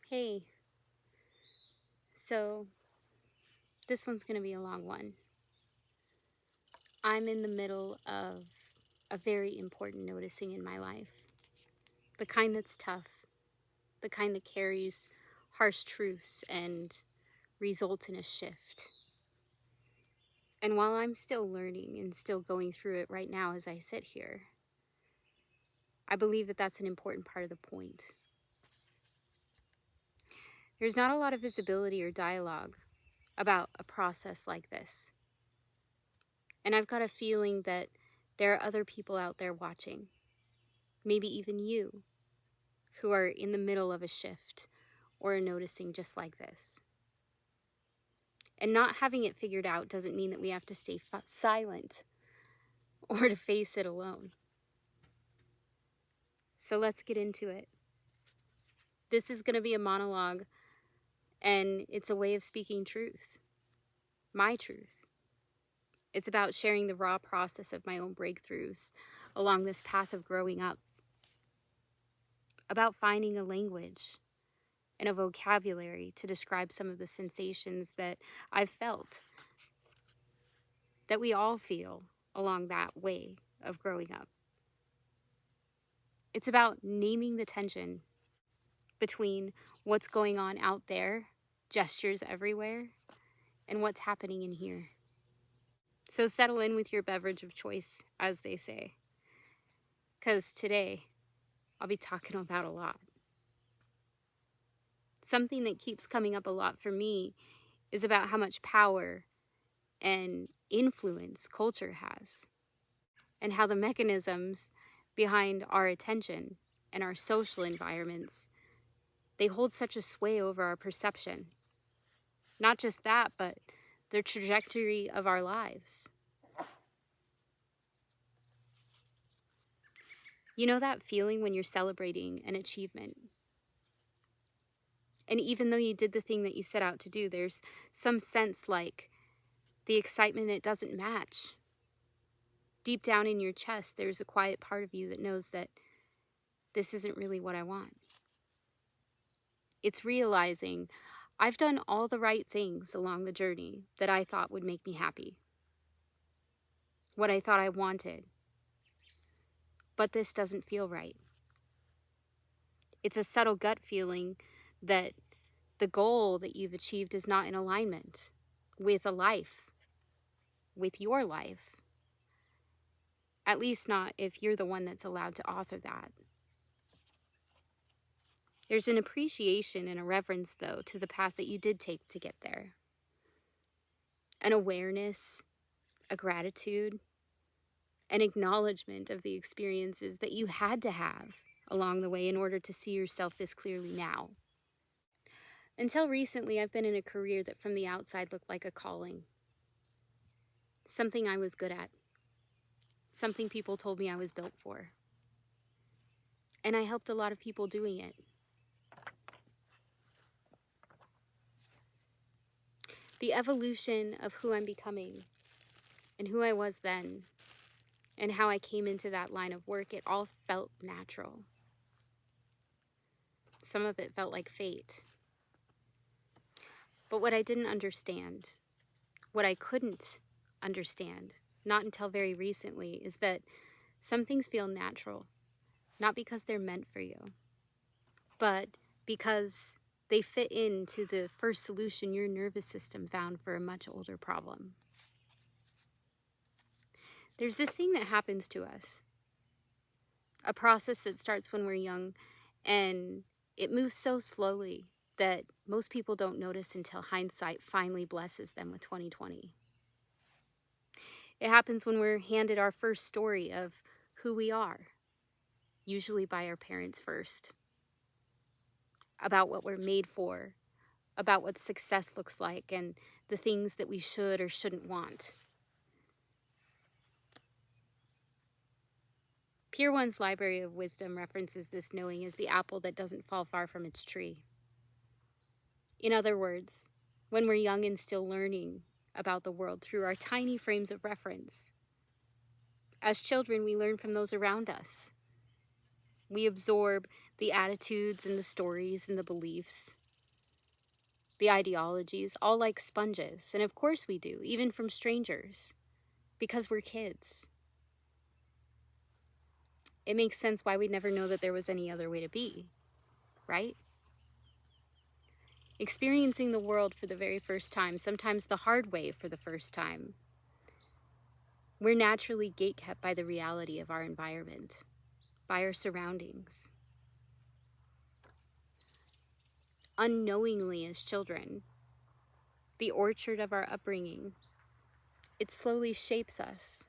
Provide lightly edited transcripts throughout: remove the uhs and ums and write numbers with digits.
Hey, so this one's going to be a long one. I'm in the middle of a very important noticing in my life. The kind that's tough, the kind that carries harsh truths and results in a shift. And while I'm still learning and still going through it right now as I sit here, I believe that that's an important part of the point. There's not a lot of visibility or dialogue about a process like this. And I've got a feeling that there are other people out there watching, maybe even you, who are in the middle of a shift or a noticing just like this. And not having it figured out doesn't mean that we have to stay silent or to face it alone. So let's get into it. This is going to be a monologue, and it's a way of speaking truth, my truth. It's about sharing the raw process of my own breakthroughs along this path of growing up, about finding a language and a vocabulary to describe some of the sensations that I've felt, that we all feel along that way of growing up. It's about naming the tension between what's going on out there, gestures everywhere, and what's happening in here. So settle in with your beverage of choice, as they say, because today I'll be talking about a lot. Something that keeps coming up a lot for me is about how much power and influence culture has, and how the mechanisms behind our attention and our social environments, they hold such a sway over our perception. Not just that, but the trajectory of our lives. You know that feeling when you're celebrating an achievement? And even though you did the thing that you set out to do, there's some sense like the excitement, it doesn't match. Deep down in your chest, there's a quiet part of you that knows that this isn't really what I want. It's realizing I've done all the right things along the journey that I thought would make me happy, what I thought I wanted, but this doesn't feel right. It's a subtle gut feeling that the goal that you've achieved is not in alignment with a life, with your life. At least not if you're the one that's allowed to author that. There's an appreciation and a reverence, though, to the path that you did take to get there. An awareness, a gratitude, an acknowledgement of the experiences that you had to have along the way in order to see yourself this clearly now. Until recently, I've been in a career that from the outside looked like a calling. Something I was good at. Something people told me I was built for. And I helped a lot of people doing it. The evolution of who I'm becoming and who I was then and how I came into that line of work, it all felt natural. Some of it felt like fate. But what I didn't understand, what I couldn't understand, not until very recently, is that some things feel natural, not because they're meant for you, but because they fit into the first solution your nervous system found for a much older problem. There's this thing that happens to us, a process that starts when we're young, and it moves so slowly that most people don't notice until hindsight finally blesses them with 2020. It happens when we're handed our first story of who we are, usually by our parents first, about what we're made for, about what success looks like, and the things that we should or shouldn't want. Pier 1's Library of Wisdom references this knowing as the apple that doesn't fall far from its tree. In other words, when we're young and still learning about the world through our tiny frames of reference, as children, we learn from those around us. We absorb the attitudes and the stories and the beliefs, the ideologies, all like sponges. And of course we do, even from strangers, because we're kids. It makes sense why we'd never know that there was any other way to be, right? Experiencing the world for the very first time, sometimes the hard way for the first time, we're naturally gatekept by the reality of our environment, by our surroundings. Unknowingly as children, the orchard of our upbringing, it slowly shapes us.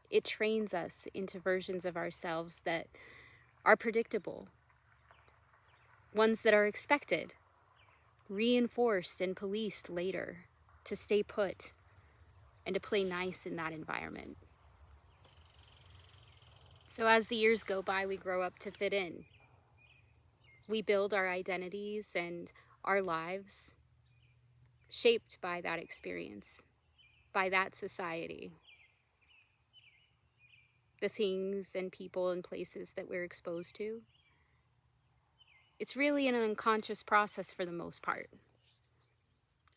It trains us into versions of ourselves that are predictable, ones that are expected, reinforced and policed later to stay put and to play nice in that environment. So as the years go by, we grow up to fit in. We build our identities and our lives shaped by that experience, by that society, the things and people and places that we're exposed to. It's really an unconscious process for the most part.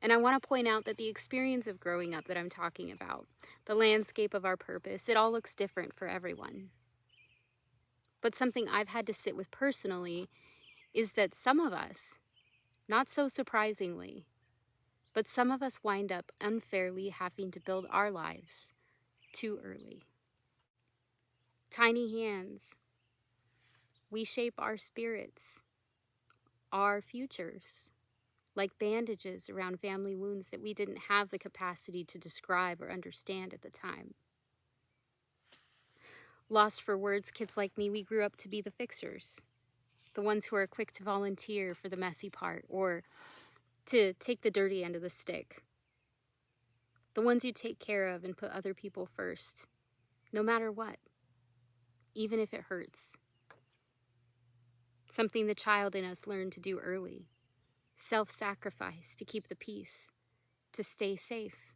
And I want to point out that the experience of growing up that I'm talking about, the landscape of our purpose, it all looks different for everyone. But something I've had to sit with personally is that some of us, not so surprisingly, but some of us wind up unfairly having to build our lives too early. Tiny hands, we shape our spirits, our futures, like bandages around family wounds that we didn't have the capacity to describe or understand at the time. Lost for words, kids like me, we grew up to be the fixers, the ones who are quick to volunteer for the messy part or to take the dirty end of the stick, the ones you take care of and put other people first, no matter what, even if it hurts. Something the child in us learned to do early. Self-sacrifice to keep the peace, to stay safe,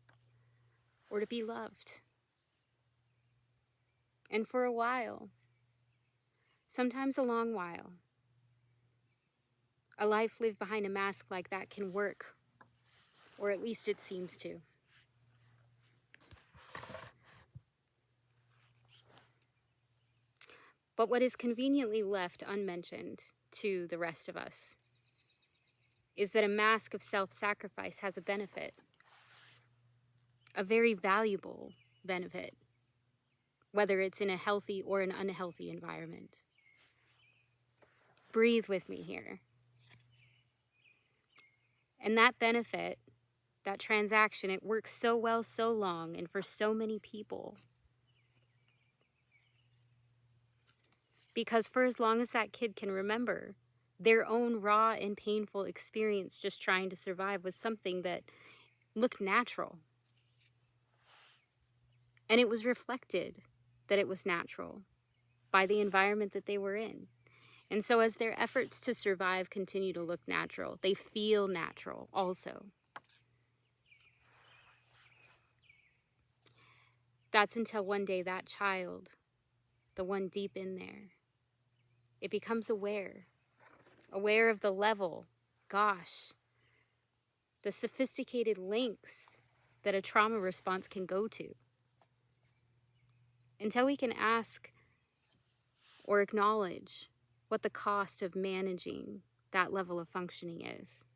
or to be loved. And for a while, sometimes a long while, a life lived behind a mask like that can work, or at least it seems to. But what is conveniently left unmentioned to the rest of us is that a mask of self-sacrifice has a benefit, a very valuable benefit, whether it's in a healthy or an unhealthy environment. Breathe with me here. And that benefit, that transaction, it works so well, so long, and for so many people. Because for as long as that kid can remember, their own raw and painful experience just trying to survive was something that looked natural. And it was reflected that it was natural by the environment that they were in. And so as their efforts to survive continue to look natural, they feel natural also. That's until one day that child, the one deep in there, it becomes aware of the level, gosh, the sophisticated lengths that a trauma response can go to. Until we can ask or acknowledge what the cost of managing that level of functioning is.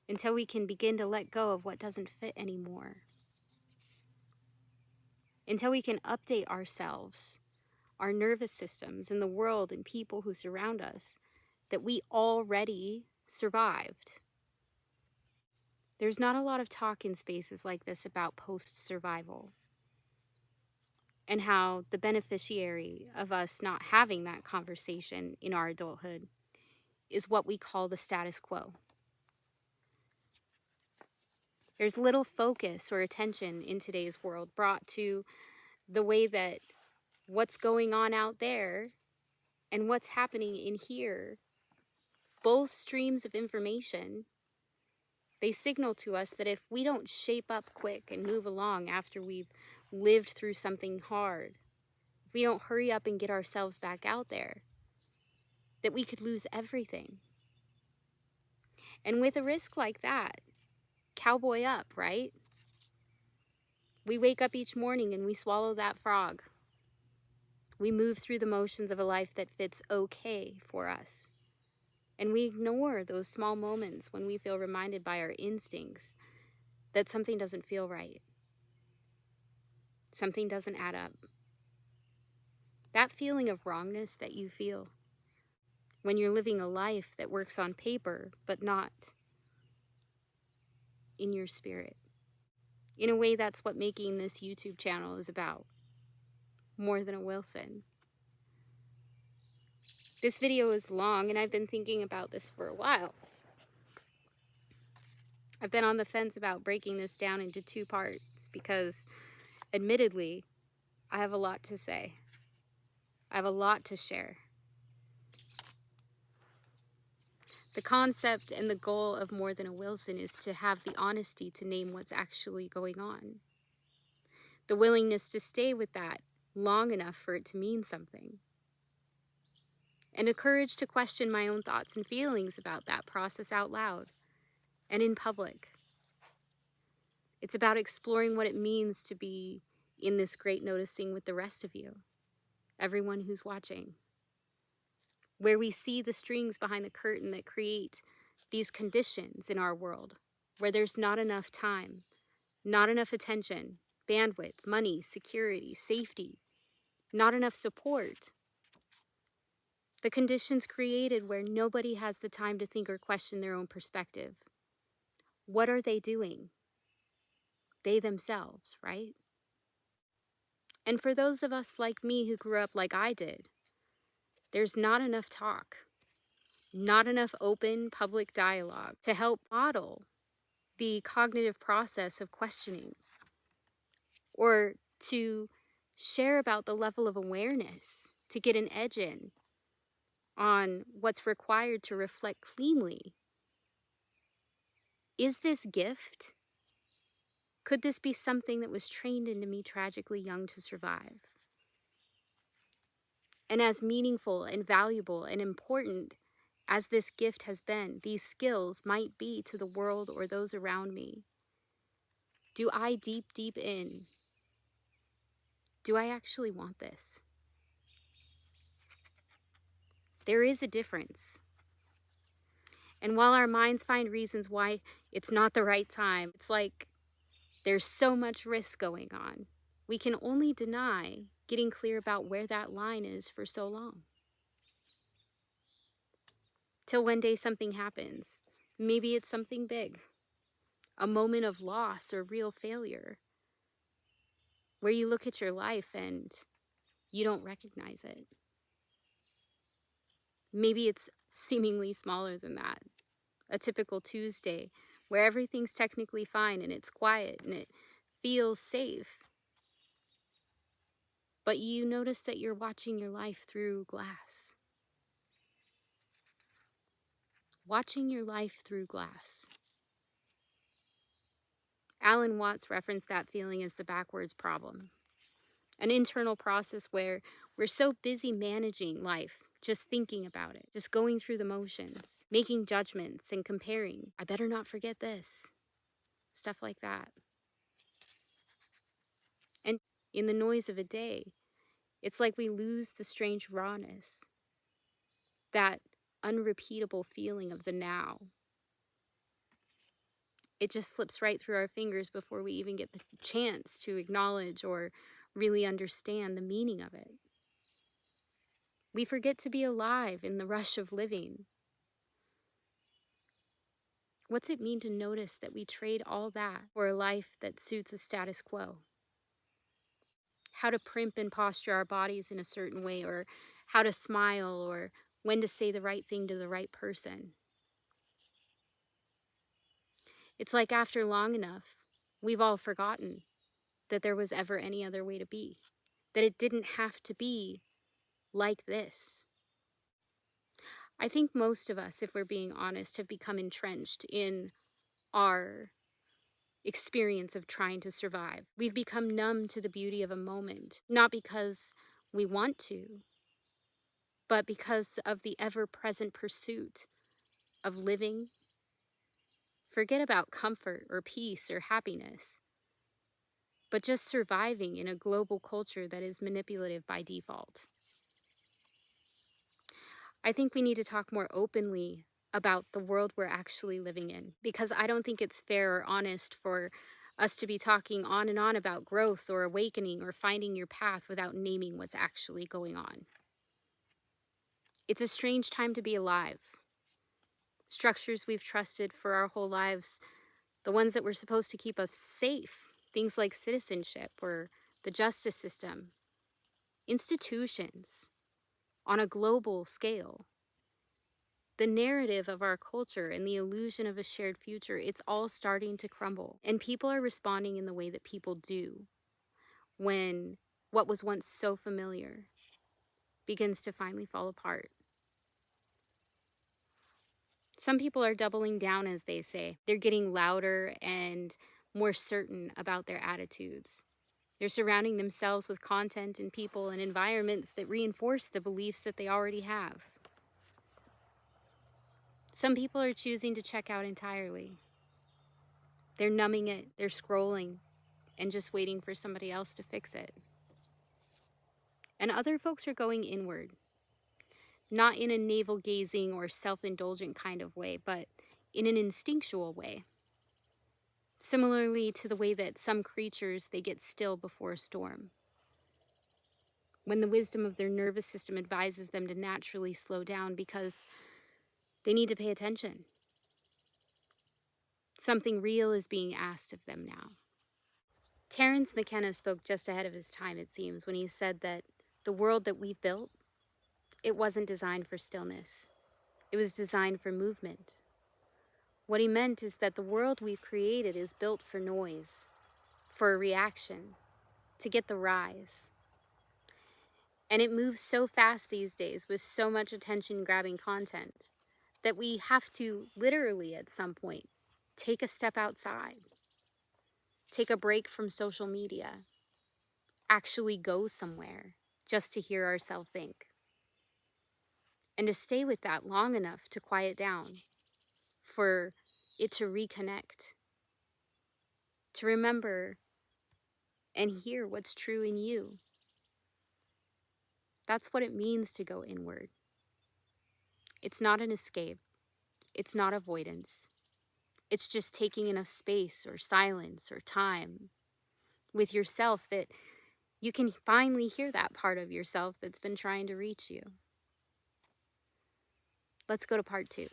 Until we can begin to let go of what doesn't fit anymore. Until we can update ourselves, our nervous systems, and the world and people who surround us that we already survived. There's not a lot of talk in spaces like this about post-survival and how the beneficiary of us not having that conversation in our adulthood is what we call the status quo. There's little focus or attention in today's world brought to the way that what's going on out there and what's happening in here, both streams of information, they signal to us that if we don't shape up quick and move along after we've lived through something hard, if we don't hurry up and get ourselves back out there, that we could lose everything. And with a risk like that, cowboy up, right? We wake up each morning and we swallow that frog. We move through the motions of a life that fits okay for us. And we ignore those small moments when we feel reminded by our instincts that something doesn't feel right. Something doesn't add up. That feeling of wrongness that you feel when you're living a life that works on paper, but not in your spirit. In a way, that's what making this YouTube channel is about. More than a Wilson. This video is long, and I've been thinking about this for a while. I've been on the fence about breaking this down into 2 parts because, admittedly, I have a lot to say. I have a lot to share. The concept and the goal of More Than a Wilson is to have the honesty to name what's actually going on. The willingness to stay with that long enough for it to mean something. And the courage to question my own thoughts and feelings about that process out loud and in public. It's about exploring what it means to be in this great noticing with the rest of you, everyone who's watching, where we see the strings behind the curtain that create these conditions in our world, where there's not enough time, not enough attention, bandwidth, money, security, safety, not enough support. The conditions created where nobody has the time to think or question their own perspective. What are they doing? They themselves, right? And for those of us like me who grew up like I did, there's not enough talk, not enough open public dialogue to help model the cognitive process of questioning or to share about the level of awareness to get an edge in on what's required to reflect cleanly. Is this gift? Could this be something that was trained into me tragically young to survive? And as meaningful and valuable and important as this gift has been, these skills might be to the world or those around me, do I deep in, do I actually want this? There is a difference. And while our minds find reasons why it's not the right time, it's like there's so much risk going on. We can only deny getting clear about where that line is for so long. Till one day something happens. Maybe it's something big, a moment of loss or real failure, where you look at your life and you don't recognize it. Maybe it's seemingly smaller than that. A typical Tuesday where everything's technically fine and it's quiet and it feels safe. But you notice that you're watching your life through glass. Watching your life through glass. Alan Watts referenced that feeling as the backwards problem. An internal process where we're so busy managing life, just thinking about it, just going through the motions, making judgments and comparing. I better not forget this. Stuff like that. And in the noise of a day, it's like we lose the strange rawness, that unrepeatable feeling of the now. It just slips right through our fingers before we even get the chance to acknowledge or really understand the meaning of it. We forget to be alive in the rush of living. What's it mean to notice that we trade all that for a life that suits a status quo? How to primp and posture our bodies in a certain way, or how to smile, or when to say the right thing to the right person. It's like after long enough, we've all forgotten that there was ever any other way to be, that it didn't have to be like this. I think most of us, if we're being honest, have become entrenched in our experience of trying to survive. We've become numb to the beauty of a moment, not because we want to, but because of the ever-present pursuit of living, forget about comfort or peace or happiness, but just surviving in a global culture that is manipulative by default. I think we need to talk more openly about the world we're actually living in, because I don't think it's fair or honest for us to be talking on and on about growth or awakening or finding your path without naming what's actually going on. It's a strange time to be alive. Structures we've trusted for our whole lives, the ones that were supposed to keep us safe, things like citizenship or the justice system, institutions on a global scale, the narrative of our culture and the illusion of a shared future, it's all starting to crumble. And people are responding in the way that people do when what was once so familiar begins to finally fall apart. Some people are doubling down, as they say. They're getting louder and more certain about their attitudes. They're surrounding themselves with content and people and environments that reinforce the beliefs that they already have. Some people are choosing to check out entirely. They're numbing it, they're scrolling, and just waiting for somebody else to fix it. And other folks are going inward, not in a navel-gazing or self-indulgent kind of way, but in an instinctual way. Similarly to the way that some creatures, they get still before a storm, when the wisdom of their nervous system advises them to naturally slow down because they need to pay attention. Something real is being asked of them now. Terence McKenna spoke just ahead of his time, it seems, when he said that the world that we've built, it wasn't designed for stillness. It was designed for movement. What he meant is that the world we've created is built for noise, for a reaction, to get the rise. And it moves so fast these days with so much attention-grabbing content that we have to literally at some point take a step outside, take a break from social media, actually go somewhere just to hear ourselves think, and to stay with that long enough to quiet down, for it to reconnect, to remember and hear what's true in you. That's what it means to go inward. It's not an escape. It's not avoidance. It's just taking enough space or silence or time with yourself that you can finally hear that part of yourself that's been trying to reach you. Let's go to part 2.